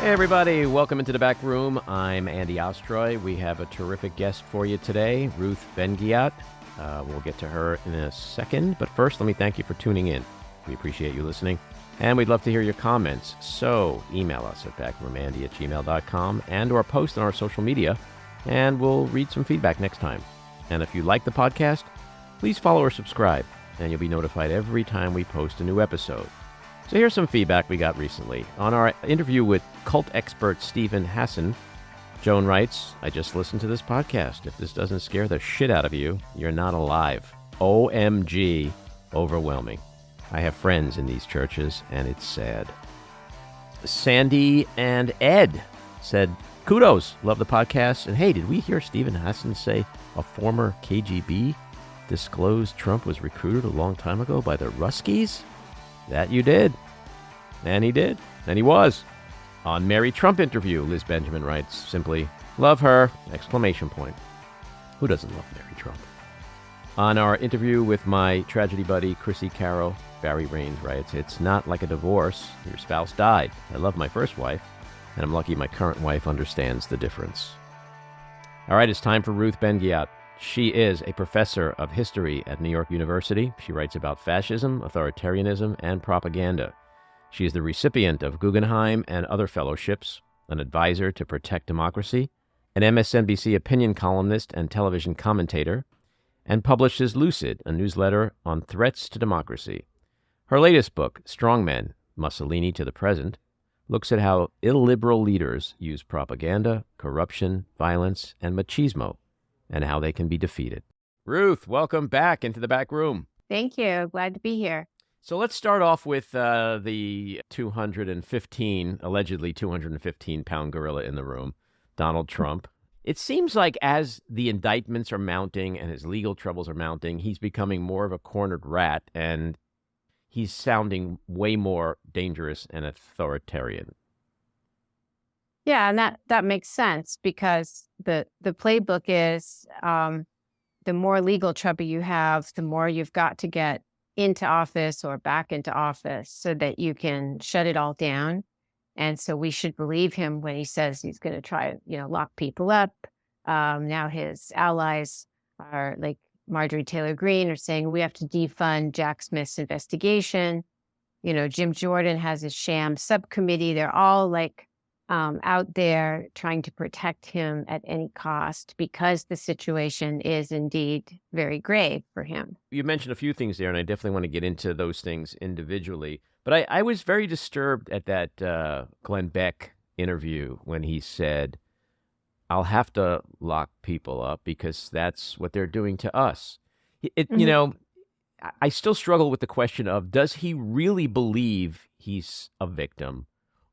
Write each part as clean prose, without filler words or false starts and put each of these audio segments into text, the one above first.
Hey everybody, welcome into the back room. I'm Andy Ostroy. We have a terrific guest for you today, Ruth Ben-Ghiat. We'll get to her in a second, but first let me thank you for tuning in. We appreciate you listening, and we'd love to hear your comments. So email us at backroomandy@gmail.com and or post on our social media, and we'll read some feedback next time. And if you like the podcast, please follow or subscribe, and you'll be notified every time we post a new episode. So here's some feedback we got recently. On our interview with cult expert Stephen Hassan, Joan writes, I just listened to this podcast. If this doesn't scare the shit out of you, you're not alive. OMG, overwhelming. I have friends in these churches, and it's sad. Sandy and Ed said, kudos, love the podcast. And hey, did we hear Stephen Hassan say a former KGB disclosed Trump was recruited a long time ago by the Ruskies? That you did. And he did. And he was. On Mary Trump interview, Liz Benjamin writes simply, love her, exclamation point. Who doesn't love Mary Trump? On our interview with my tragedy buddy, Chrissy Carroll, Barry Raines writes, it's not like a divorce. Your spouse died. I love my first wife, and I'm lucky my current wife understands the difference. All right, it's time for Ruth Ben-Ghiat. She is a professor of history at New York University. She writes about fascism, authoritarianism, and propaganda. She is the recipient of Guggenheim and other fellowships, an advisor to protect democracy, an MSNBC opinion columnist and television commentator, and publishes Lucid, a newsletter on threats to democracy. Her latest book, Strongmen, Mussolini to the Present, looks at how illiberal leaders use propaganda, corruption, violence, and machismo, and how they can be defeated. Ruth, welcome back into the back room. Thank you. Glad to be here. So let's start off with the allegedly 215-pound gorilla in the room, Donald Trump. It seems like as the indictments are mounting and his legal troubles are mounting, he's becoming more of a cornered rat, and he's sounding way more dangerous and authoritarian. Yeah, and that makes sense because the playbook is the more legal trouble you have, the more you've got to get into office or back into office so that you can shut it all down. And so we should believe him when he says he's going to try, lock people up. Now his allies are like Marjorie Taylor Greene are saying we have to defund Jack Smith's investigation. Jim Jordan has his sham subcommittee. They're all like out there trying to protect him at any cost because the situation is indeed very grave for him. You mentioned a few things there, and I definitely want to get into those things individually. But I was very disturbed at that Glenn Beck interview when he said, I'll have to lock people up because that's what they're doing to us. I still struggle with the question of, does he really believe he's a victim?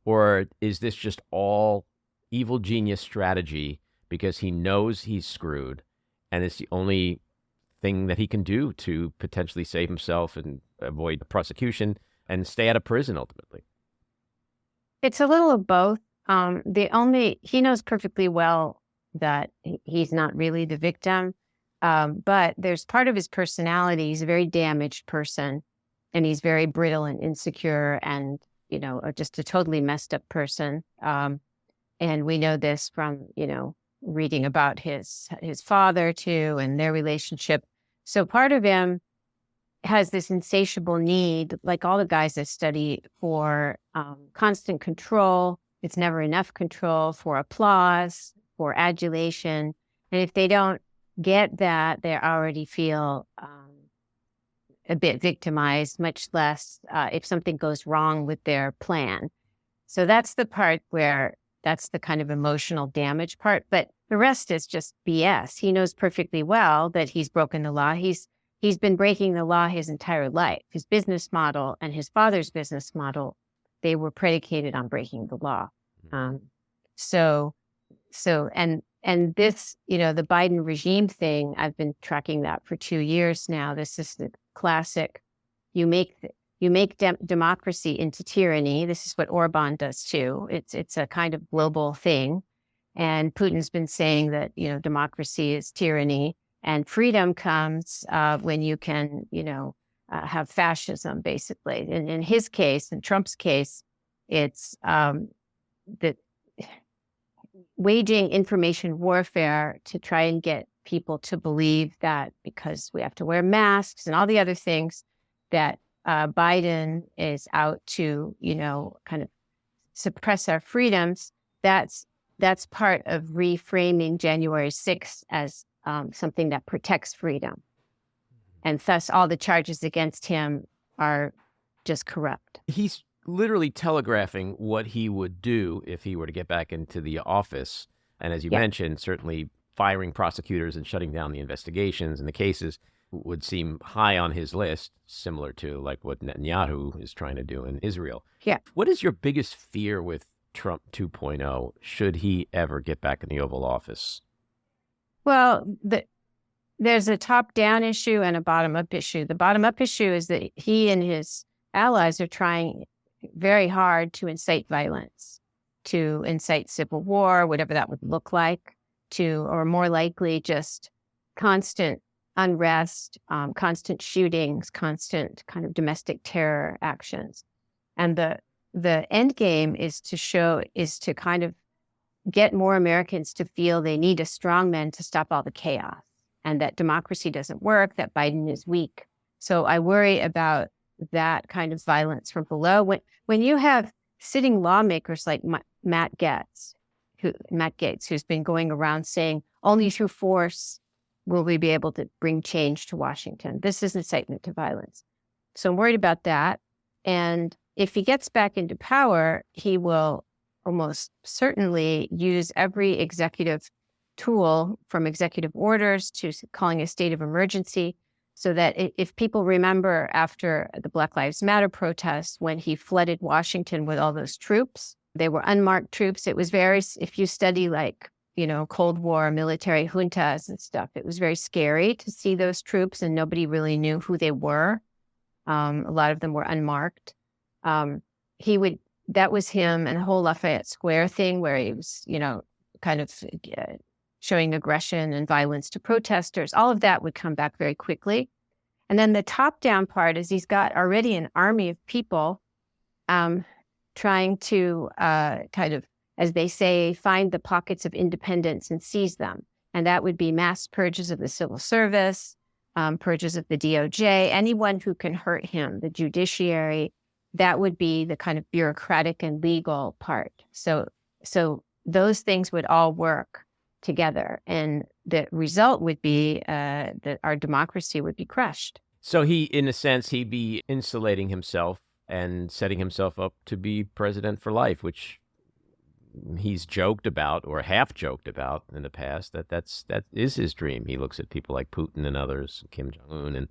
Or is this just all evil genius strategy because he knows he's screwed and it's the only thing that he can do to potentially save himself and avoid prosecution and stay out of prison ultimately? It's a little of both. He knows perfectly well that he's not really the victim, but there's part of his personality. He's a very damaged person, and he's very brittle and insecure and just a totally messed up person. And we know this from, reading about his father too, and their relationship. So part of him has this insatiable need, like all the guys I study, for constant control. It's never enough control, for applause, for adulation. And if they don't get that, they already feel a bit victimized, much less if something goes wrong with their plan. So that's the part where that's the kind of emotional damage part. But the rest is just BS. He knows perfectly well that he's broken the law. He's been breaking the law his entire life. His business model and his father's business model, they were predicated on breaking the law. And this, the Biden regime thing, I've been tracking that for 2 years now. This is the classic, you make democracy into tyranny. This is what Orban does too. It's a kind of global thing. And Putin's been saying that, democracy is tyranny, and freedom comes when you can, have fascism, basically. In his case, in Trump's case, it's the waging information warfare to try and get people to believe that because we have to wear masks and all the other things that Biden is out to, kind of suppress our freedoms. That's part of reframing January 6th as something that protects freedom. And thus all the charges against him are just corrupt. He's literally telegraphing what he would do if he were to get back into the office. And as you mentioned, certainly firing prosecutors and shutting down the investigations and the cases would seem high on his list, similar to like what Netanyahu is trying to do in Israel. Yeah. What is your biggest fear with Trump 2.0 should he ever get back in the Oval Office? Well, there's a top-down issue and a bottom-up issue. The bottom-up issue is that he and his allies are trying very hard to incite violence, to incite civil war, whatever that would look like, or more likely just constant unrest, constant shootings, constant kind of domestic terror actions. And the end game is to kind of get more Americans to feel they need a strongman to stop all the chaos, and that democracy doesn't work, that Biden is weak. So I worry about that kind of violence from below. When you have sitting lawmakers like Matt Gaetz, who's been going around saying only through force will we be able to bring change to Washington. This is incitement to violence. So I'm worried about that. And if he gets back into power, he will almost certainly use every executive tool, from executive orders to calling a state of emergency, so that if people remember after the Black Lives Matter protests, when he flooded Washington with all those troops, they were unmarked troops. It was if you study Cold War military juntas and stuff, it was very scary to see those troops, and nobody really knew who they were. A lot of them were unmarked. That was him, and the whole Lafayette Square thing where he was, kind of showing aggression and violence to protesters. All of that would come back very quickly. And then the top-down part is he's got already an army of people trying to kind of, as they say, find the pockets of independence and seize them. And that would be mass purges of the civil service, purges of the DOJ, anyone who can hurt him, the judiciary. That would be the kind of bureaucratic and legal part. So those things would all work together, and the result would be that our democracy would be crushed. So in a sense, he'd be insulating himself and setting himself up to be president for life, which he's joked about or half joked about in the past. That is his dream. He looks at people like Putin and others, Kim Jong-un, and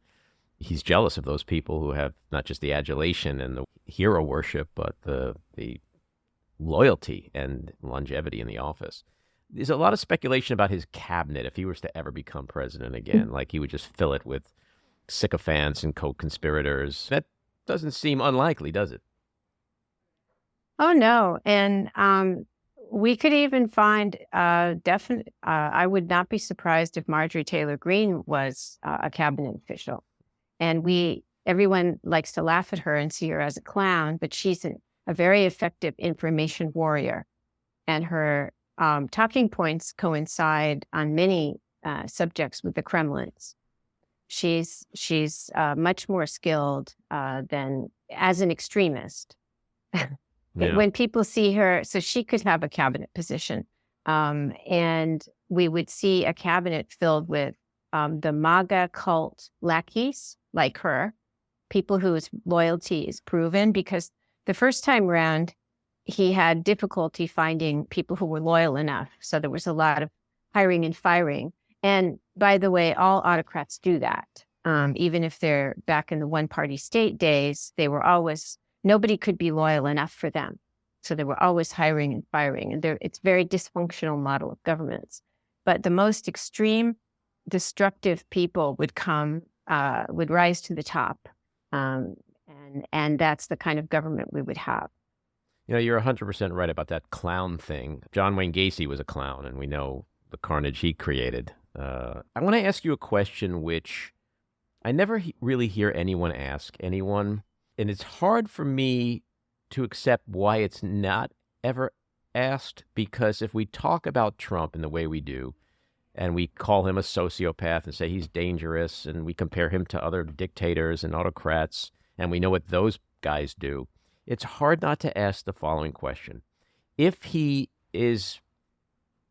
he's jealous of those people who have not just the adulation and the hero worship, but the loyalty and longevity in the office. There's a lot of speculation about his cabinet if he was to ever become president again. Like he would just fill it with sycophants and co-conspirators. That doesn't seem unlikely, does it? Oh, no. And we could even find I would not be surprised if Marjorie Taylor Greene was a cabinet official. And everyone likes to laugh at her and see her as a clown, but she's a very effective information warrior. And her talking points coincide on many subjects with the Kremlin's. She's much more skilled than as an extremist. Yeah. When people see her, so she could have a cabinet position, and we would see a cabinet filled with the MAGA cult lackeys like her, people whose loyalty is proven, because the first time round, he had difficulty finding people who were loyal enough. So there was a lot of hiring and firing. And by the way, all autocrats do that. Even if they're back in the one-party state days, nobody could be loyal enough for them. So they were always hiring and firing. And it's a very dysfunctional model of governments. But the most extreme, destructive people would rise to the top. And that's the kind of government we would have. You're 100% right about that clown thing. John Wayne Gacy was a clown, and we know the carnage he created. I want to ask you a question which I never really hear anyone ask anyone, and it's hard for me to accept why it's not ever asked because if we talk about Trump in the way we do, and we call him a sociopath and say he's dangerous, and we compare him to other dictators and autocrats, and we know what those guys do, it's hard not to ask the following question. If he is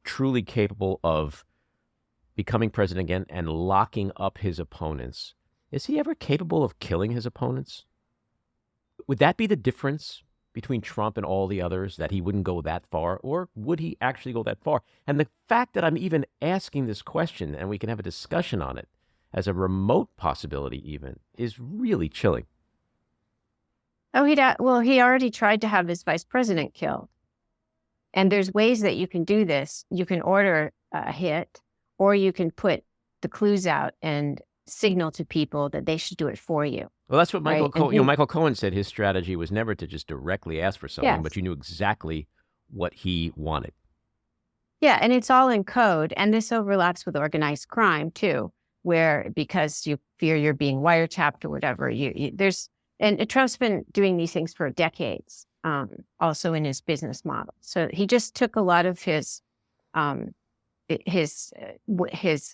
truly capable of becoming president again and locking up his opponents, is he ever capable of killing his opponents? Would that be the difference between Trump and all the others, that he wouldn't go that far? Or would he actually go that far? And the fact that I'm even asking this question, and we can have a discussion on it as a remote possibility even, is really chilling. Oh, he already tried to have his vice president killed. And there's ways that you can do this. You can order a hit, or you can put the clues out and signal to people that they should do it for you. Well, that's what Michael right? Cohen, Michael Cohen said his strategy was never to just directly ask for something, Yes. but you knew exactly what he wanted. Yeah, and it's all in code. And this overlaps with organized crime too, where because you fear you're being wiretapped or whatever, and Trump's been doing these things for decades, also in his business model. So he just took a lot of his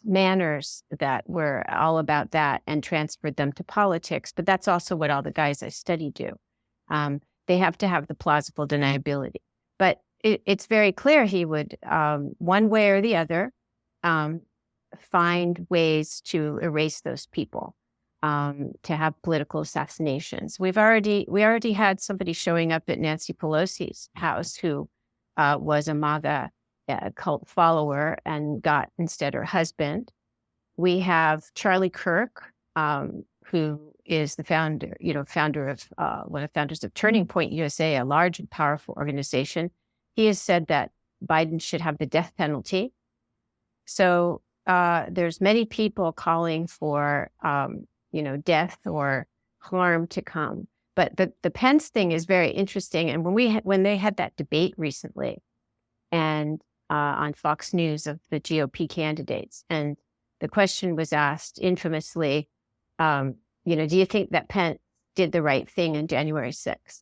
manners that were all about that and transferred them to politics. But that's also what all the guys I study do. They have to have the plausible deniability. But it's very clear he would, one way or the other, find ways to erase those people, to have political assassinations. We already had somebody showing up at Nancy Pelosi's house who was a MAGA cult follower and got instead her husband. We have Charlie Kirk, who is the founder of one of the founders of Turning Point USA, a large and powerful organization. He has said that Biden should have the death penalty. So there's many people calling for death or harm to come. But the Pence thing is very interesting. And when they had that debate recently, and on Fox News of the GOP candidates, and the question was asked infamously, do you think that Pence did the right thing on January 6th?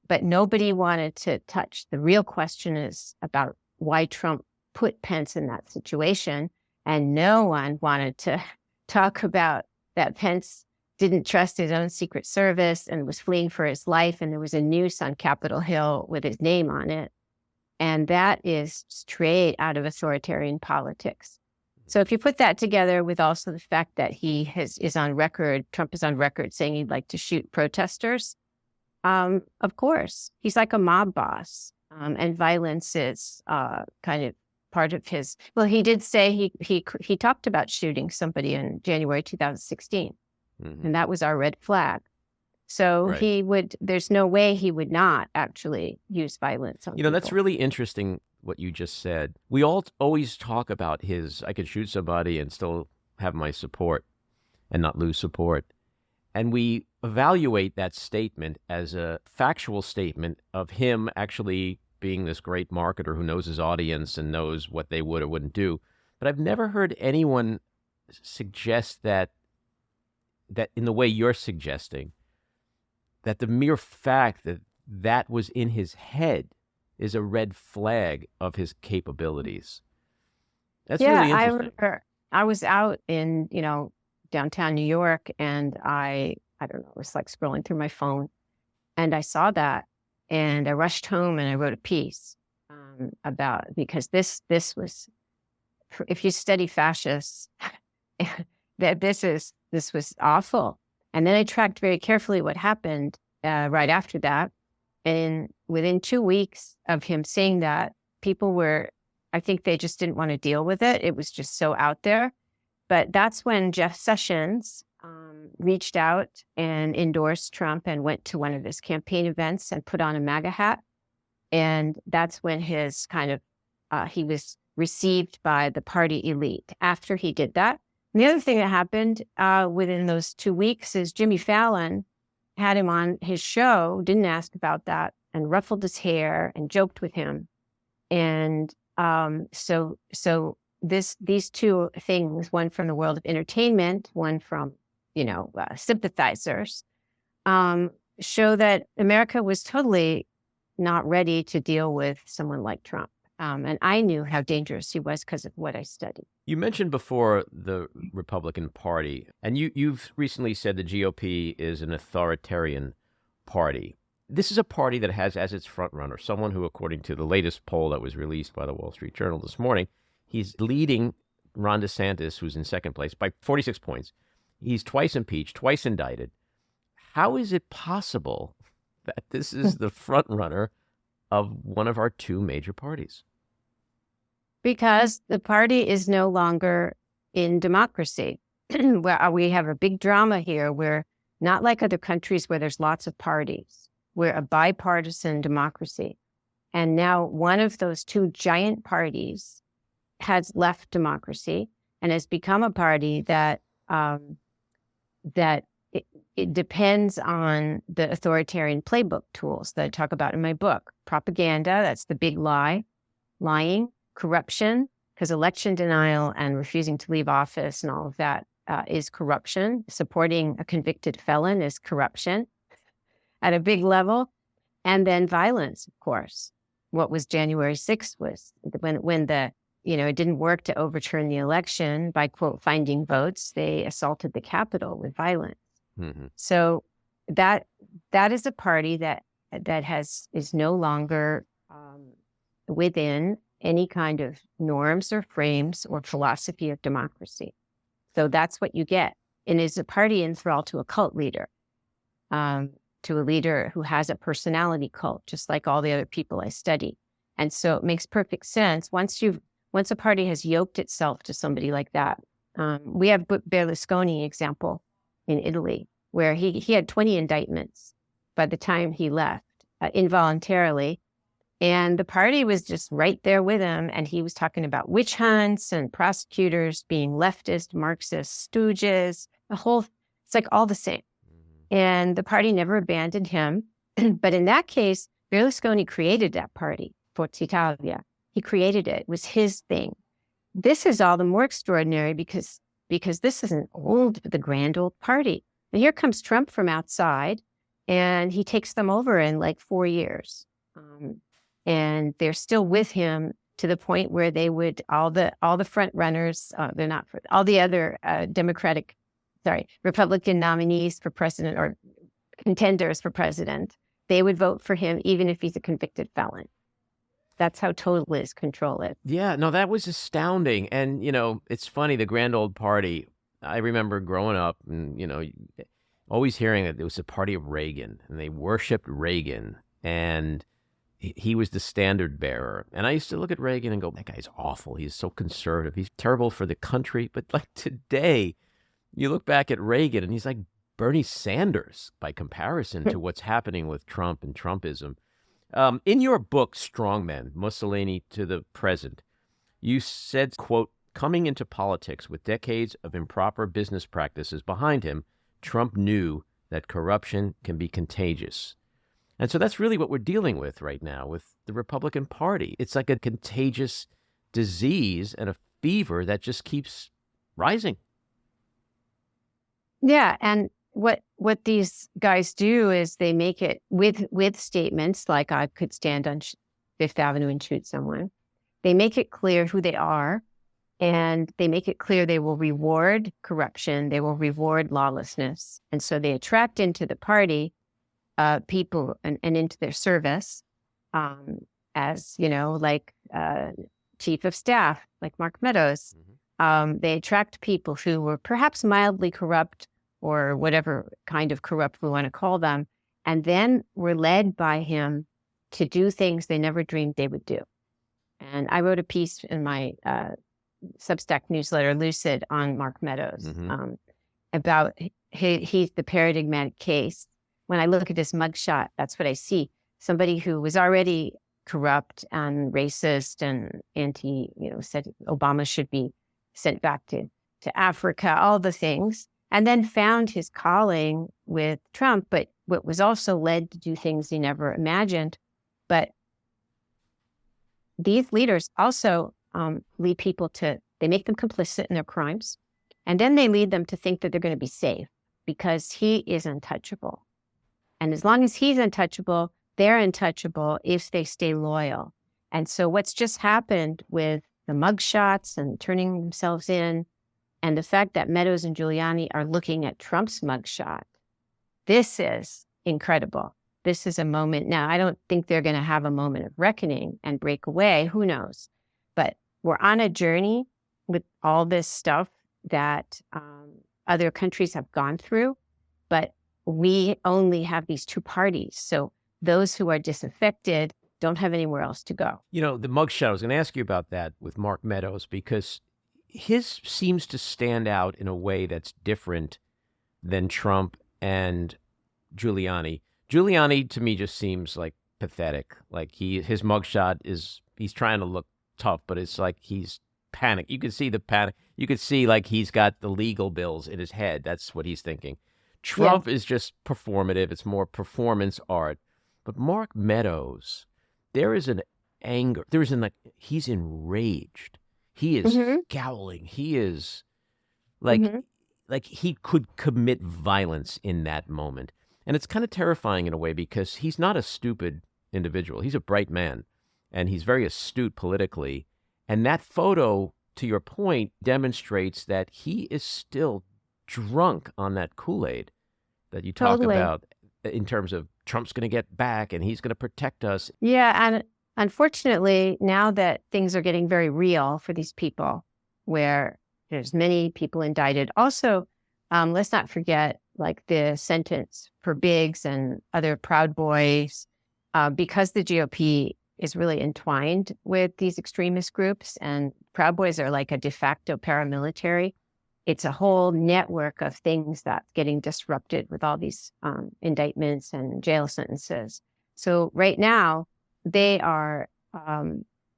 But nobody wanted to touch. The real question is about why Trump put Pence in that situation. And no one wanted to talk about that Pence didn't trust his own Secret Service and was fleeing for his life. And there was a noose on Capitol Hill with his name on it. And that is straight out of authoritarian politics. So if you put that together with also the fact that Trump is on record saying he'd like to shoot protesters, of course, he's like a mob boss. And violence is kind of part of his. Well, he did say he talked about shooting somebody in January 2016, and that was our red flag. So right. There's no way he would not actually use violence on people. That's really interesting what you just said. We all always talk about I could shoot somebody and still have my support and not lose support. And we evaluate that statement as a factual statement of him actually being this great marketer who knows his audience and knows what they would or wouldn't do. But I've never heard anyone suggest that in the way you're suggesting, that the mere fact that was in his head is a red flag of his capabilities. That's really interesting. I was out in, downtown New York, and I don't know, it was like scrolling through my phone, and I saw that, and I rushed home and I wrote a piece because this was, if you study fascists, that this was awful. And then I tracked very carefully what happened right after that. And within 2 weeks of him saying that, I think they just didn't want to deal with it. It was just so out there. But that's when Jeff Sessions reached out and endorsed Trump and went to one of his campaign events and put on a MAGA hat. And that's when his he was received by the party elite after he did that. And the other thing that happened within those 2 weeks is Jimmy Fallon had him on his show, didn't ask about that, and ruffled his hair and joked with him. And so these two things, one from the world of entertainment, one from, sympathizers, show that America was totally not ready to deal with someone like Trump. And I knew how dangerous he was because of what I studied. You mentioned before the Republican Party, and you've recently said the GOP is an authoritarian party. This is a party that has as its frontrunner someone who, according to the latest poll that was released by the Wall Street Journal this morning, he's leading Ron DeSantis, who's in second place, by 46 points. He's twice impeached, twice indicted. How is it possible that this is the frontrunner of one of our two major parties? Because the party is no longer in democracy. Where we have a big drama here. We're not like other countries where there's lots of parties. We're a bipartisan democracy. And now one of those two giant parties has left democracy and has become a party that it depends on the authoritarian playbook tools that I talk about in my book. Propaganda, that's the big lie, lying, corruption, because election denial and refusing to leave office and all of that is corruption. Supporting a convicted felon is corruption at a big level. And then violence, of course. What was January 6th was when it didn't work to overturn the election by, quote, finding votes. They assaulted the Capitol with violence. Mm-hmm. So that is a party that is no longer within any kind of norms or frames or philosophy of democracy. So that's what you get. And is a party enthralled to a cult leader, to a leader who has a personality cult, just like all the other people I study. And so it makes perfect sense. Once a party has yoked itself to somebody like that, we have Berlusconi example in Italy, where he had 20 indictments by the time he left involuntarily. And the party was just right there with him. And he was talking about witch hunts and prosecutors being leftist, Marxist stooges, it's like all the same. And the party never abandoned him. But in that case, Berlusconi created that party, Forza Italia. He created it. It was his thing. This is all the more extraordinary because this is the grand old party. And here comes Trump from outside, and he takes them over in like 4 years. And they're still with him to the point where they would, all the front runners, all the other Republican nominees for president or contenders for president, they would vote for him even if he's a convicted felon. That's how total his control is. Yeah, no, that was astounding. And, it's funny, the grand old party, I remember growing up and, always hearing that it was a party of Reagan and they worshiped Reagan and he was the standard bearer. And I used to look at Reagan and go, that guy's awful. He's so conservative. He's terrible for the country. But like today, you look back at Reagan and he's like Bernie Sanders by comparison to what's happening with Trump and Trumpism. In your book, Strongmen, Mussolini to the Present, you said, quote, coming into politics with decades of improper business practices behind him, Trump knew that corruption can be contagious. And so that's really what we're dealing with right now with the Republican Party. It's like a contagious disease and a fever that just keeps rising. Yeah, and what these guys do is they make it with statements like I could stand on Fifth Avenue and shoot someone. They make it clear who they are, and they make it clear they will reward corruption, they will reward lawlessness. And so they attract into the party people and into their service as, like chief of staff, like Mark Meadows. Mm-hmm. They attract people who were perhaps mildly corrupt or whatever kind of corrupt we want to call them, and then were led by him to do things they never dreamed they would do. And I wrote a piece in my Substack newsletter, Lucid, on Mark Meadows, mm-hmm. About he's the paradigmatic case. When I look at this mugshot, that's what I see. Somebody who was already corrupt and racist and said Obama should be sent back to Africa, all the things, and then found his calling with Trump, but was also led to do things he never imagined. But these leaders also lead people they make them complicit in their crimes, and then they lead them to think that they're going to be safe because he is untouchable. And as long as he's untouchable, they're untouchable if they stay loyal. And so what's just happened with the mugshots and turning themselves in, and the fact that Meadows and Giuliani are looking at Trump's mugshot, this is incredible. This is a moment. Now, I don't think they're going to have a moment of reckoning and break away. Who knows? But we're on a journey with all this stuff that other countries have gone through. But we only have these two parties. So those who are disaffected don't have anywhere else to go. You know, the mugshot, I was going to ask you about that with Mark Meadows, because his seems to stand out in a way that's different than Trump and Giuliani. Giuliani, to me, just seems like pathetic. Like his mugshot is, he's trying to look tough, but it's like he's panic. You can see the panic. You could see like he's got the legal bills in his head. That's what he's thinking. Trump is just performative. It's more performance art. But Mark Meadows, there is an anger. There is an, like, he's enraged. He is scowling. He is like he could commit violence in that moment. And it's kind of terrifying in a way because he's not a stupid individual. He's a bright man, and he's very astute politically. And that photo, to your point, demonstrates that he is still drunk on that Kool-Aid that you talk about in terms of Trump's going to get back and he's going to protect us. Yeah. And unfortunately, now that things are getting very real for these people, where there's many people indicted. Also, let's not forget like the sentence for Biggs and other Proud Boys, because the GOP is really entwined with these extremist groups, and Proud Boys are like a de facto paramilitary. It's a whole network of things that's getting disrupted with all these indictments and jail sentences. So right now, they are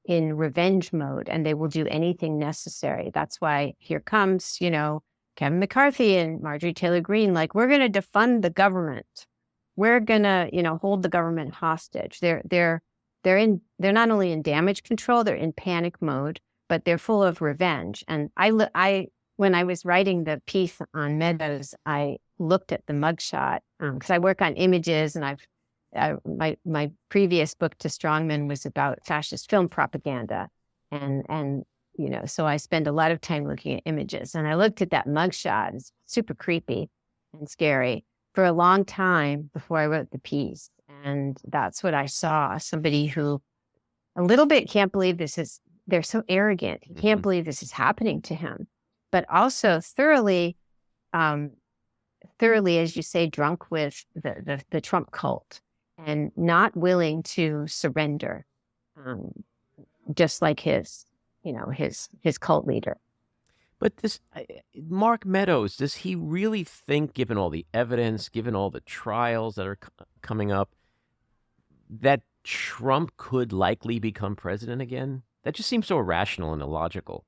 in revenge mode, and they will do anything necessary. That's why here comes, Kevin McCarthy and Marjorie Taylor Greene, like, we're going to defund the government. We're going to, hold the government hostage. They're not only in damage control, they're in panic mode, but they're full of revenge. And when I was writing the piece on Meadows, I looked at the mugshot because I work on images, and my previous book to Strongmen was about fascist film propaganda, and so I spend a lot of time looking at images. And I looked at that mugshot. It's super creepy and scary for a long time before I wrote the piece. And that's what I saw. Somebody who a little bit can't believe they're so arrogant. He can't believe this is happening to him, but also thoroughly, as you say, drunk with the Trump cult and not willing to surrender, just like his cult leader. But this Mark Meadows, does he really think, given all the evidence, given all the trials that are coming up, that Trump could likely become president again? That just seems so irrational and illogical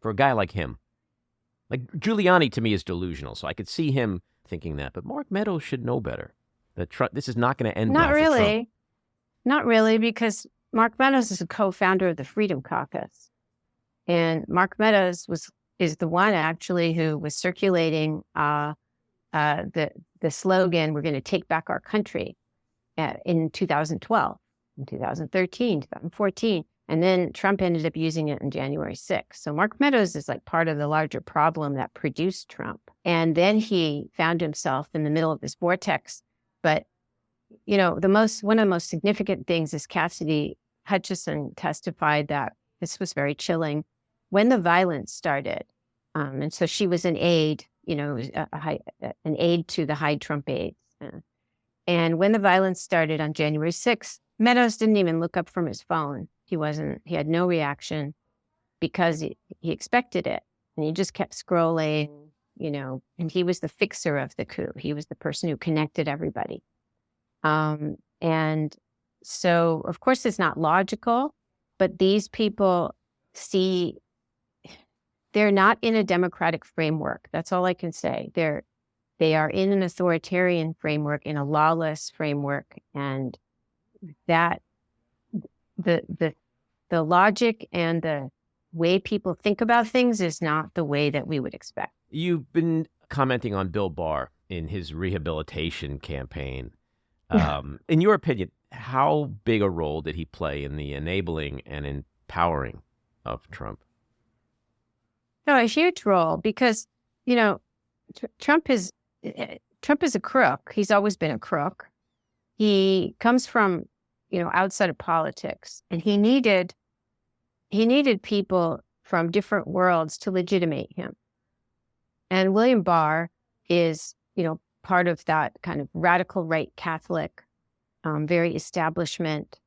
for a guy like him. Like, Giuliani to me is delusional, so I could see him thinking that. But Mark Meadows should know better. That this is not going to end well for Trump. Not really, because Mark Meadows is a co-founder of the Freedom Caucus. And Mark Meadows is the one actually who was circulating the slogan, "We're going to take back our country," in 2012, in 2013, 2014. And then Trump ended up using it on January 6th. So Mark Meadows is like part of the larger problem that produced Trump. And then he found himself in the middle of this vortex. But, one of the most significant things is Cassidy Hutchinson testified that this was very chilling. When the violence started, and so she was an aide, an aide to the Hyde Trump aides. And when the violence started on January 6th, Meadows didn't even look up from his phone. He had no reaction because he expected it. And he just kept scrolling, and he was the fixer of the coup. He was the person who connected everybody. And so, of course, it's not logical, but these people they're not in a democratic framework. That's all I can say. They are in an authoritarian framework, in a lawless framework, and that the logic and the way people think about things is not the way that we would expect. You've been commenting on Bill Barr in his rehabilitation campaign. In your opinion, how big a role did he play in the enabling and empowering of Trump? No, a huge role because, you know, Trump is a crook. He's always been a crook. He comes from, outside of politics, and he needed people from different worlds to legitimate him. And William Barr is, part of that kind of radical right Catholic, very establishment.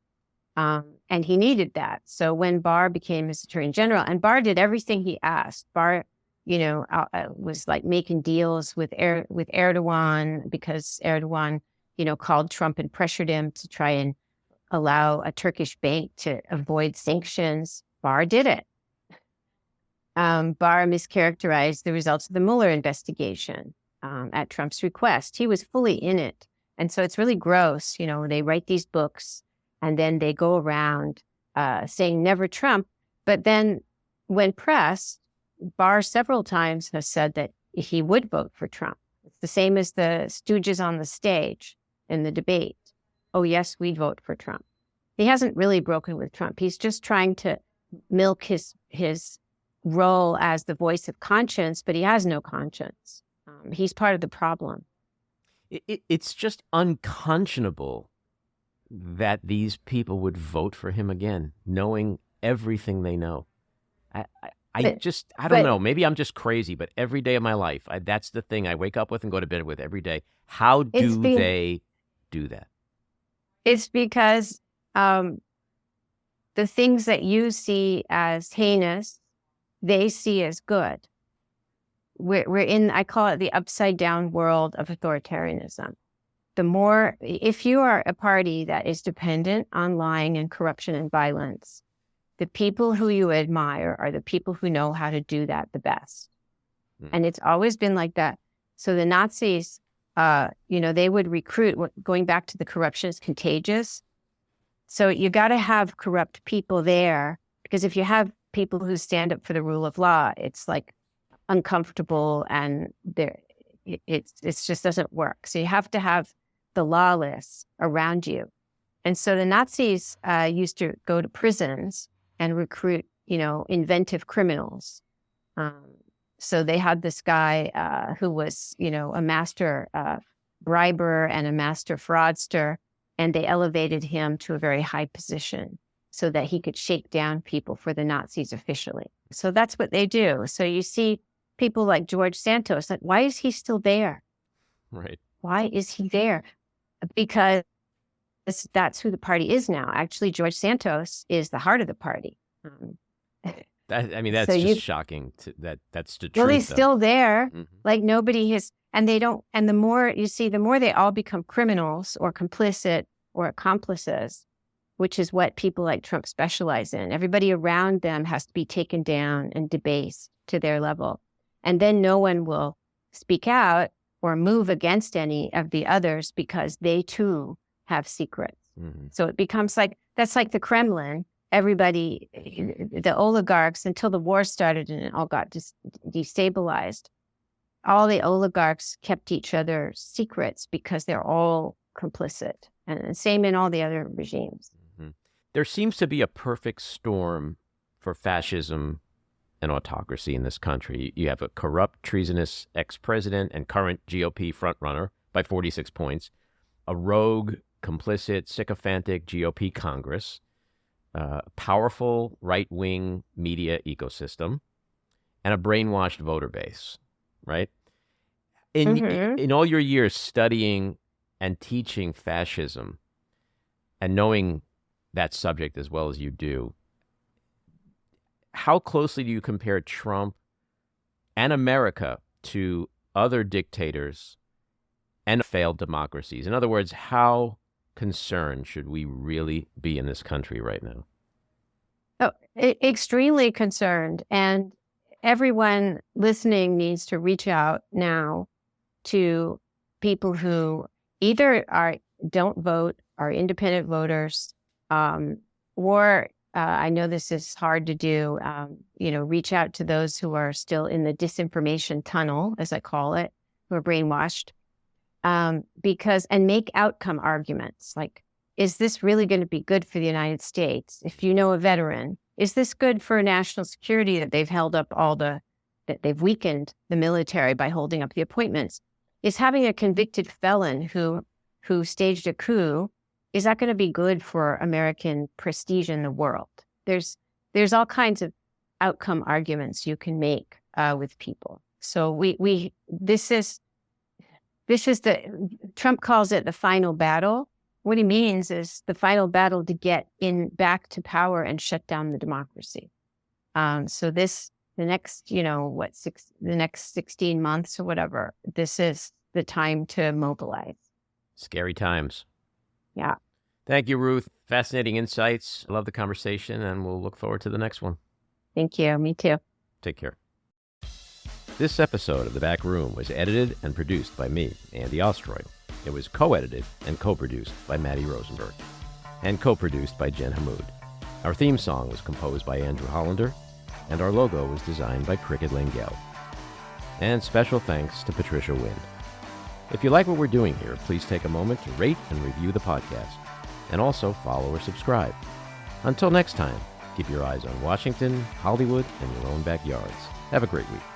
And he needed that. So when Barr became his attorney general, and Barr did everything he asked, Barr, was like making deals with Erdogan because Erdogan, called Trump and pressured him to try and allow a Turkish bank to avoid sanctions. Barr did it. Barr mischaracterized the results of the Mueller investigation at Trump's request. He was fully in it. And so it's really gross. They write these books and then they go around saying never Trump. But then when pressed, Barr several times has said that he would vote for Trump. It's the same as the stooges on the stage in the debate. Oh, yes, we'd vote for Trump. He hasn't really broken with Trump. He's just trying to milk his role as the voice of conscience, but he has no conscience. He's part of the problem. It's just unconscionable that these people would vote for him again, knowing everything they know. I don't know. Maybe I'm just crazy, but every day of my life, that's the thing I wake up with and go to bed with every day. How do they do that? It's because the things that you see as heinous, they see as good. We're in, I call it the upside down world of authoritarianism. If you are a party that is dependent on lying and corruption and violence, the people who you admire are the people who know how to do that the best. And it's always been like that. So the Nazis, they would recruit, going back to the corruption is contagious. So you got to have corrupt people there, because if you have people who stand up for the rule of law, it's like uncomfortable and it just doesn't work. So you have to have the lawless around you. And so the Nazis used to go to prisons and recruit, inventive criminals. So they had this guy who was, a master briber and a master fraudster, and they elevated him to a very high position so that he could shake down people for the Nazis officially. So that's what they do. So you see people like George Santos, like, why is he still there? Right. Why is he there? Because that's who the party is now. Actually, George Santos is the heart of the party. That's just shocking. That's the truth. Well, he's still there. Mm-hmm. Like nobody has, and they don't. And the more you see, the more they all become criminals or complicit or accomplices, which is what people like Trump specialize in. Everybody around them has to be taken down and debased to their level. And then no one will speak out or move against any of the others because they too have secrets. Mm-hmm. So it becomes that's like the Kremlin. Everybody, the oligarchs, until the war started and it all got destabilized, all the oligarchs kept each other's secrets because they're all complicit. And the same in all the other regimes. Mm-hmm. There seems to be a perfect storm for fascism and autocracy in this country. You have a corrupt, treasonous ex-president and current GOP frontrunner by 46 points, a rogue, complicit, sycophantic GOP Congress, powerful right-wing media ecosystem, and a brainwashed voter base, right? In all your years studying and teaching fascism and knowing that subject as well as you do, how closely do you compare Trump and America to other dictators and failed democracies? In other words, how concerned should we really be in this country right now? Oh, extremely concerned. And everyone listening needs to reach out now to people who either don't vote, are independent voters, or I know this is hard to do, reach out to those who are still in the disinformation tunnel, as I call it, who are brainwashed, and make outcome arguments. Like, is this really going to be good for the United States? If you know a veteran, is this good for national security that they've held up that they've weakened the military by holding up the appointments? Is having a convicted felon who staged a coup, is that going to be good for American prestige in the world? There's all kinds of outcome arguments you can make with people. So Trump calls it the final battle. What he means is the final battle to get back to power and shut down the democracy. So the next 16 months or whatever, this is the time to mobilize. Scary times. Yeah. Thank you, Ruth. Fascinating insights. I love the conversation, and we'll look forward to the next one. Thank you. Me too. Take care. This episode of The Back Room was edited and produced by me, Andy Ostroy. It was co-edited and co-produced by Maddie Rosenberg and co-produced by Jen Hammoud. Our theme song was composed by Andrew Hollander, and our logo was designed by Cricket Langell. And special thanks to Patricia Wind. If you like what we're doing here, please take a moment to rate and review the podcast, and also follow or subscribe. Until next time, keep your eyes on Washington, Hollywood, and your own backyards. Have a great week.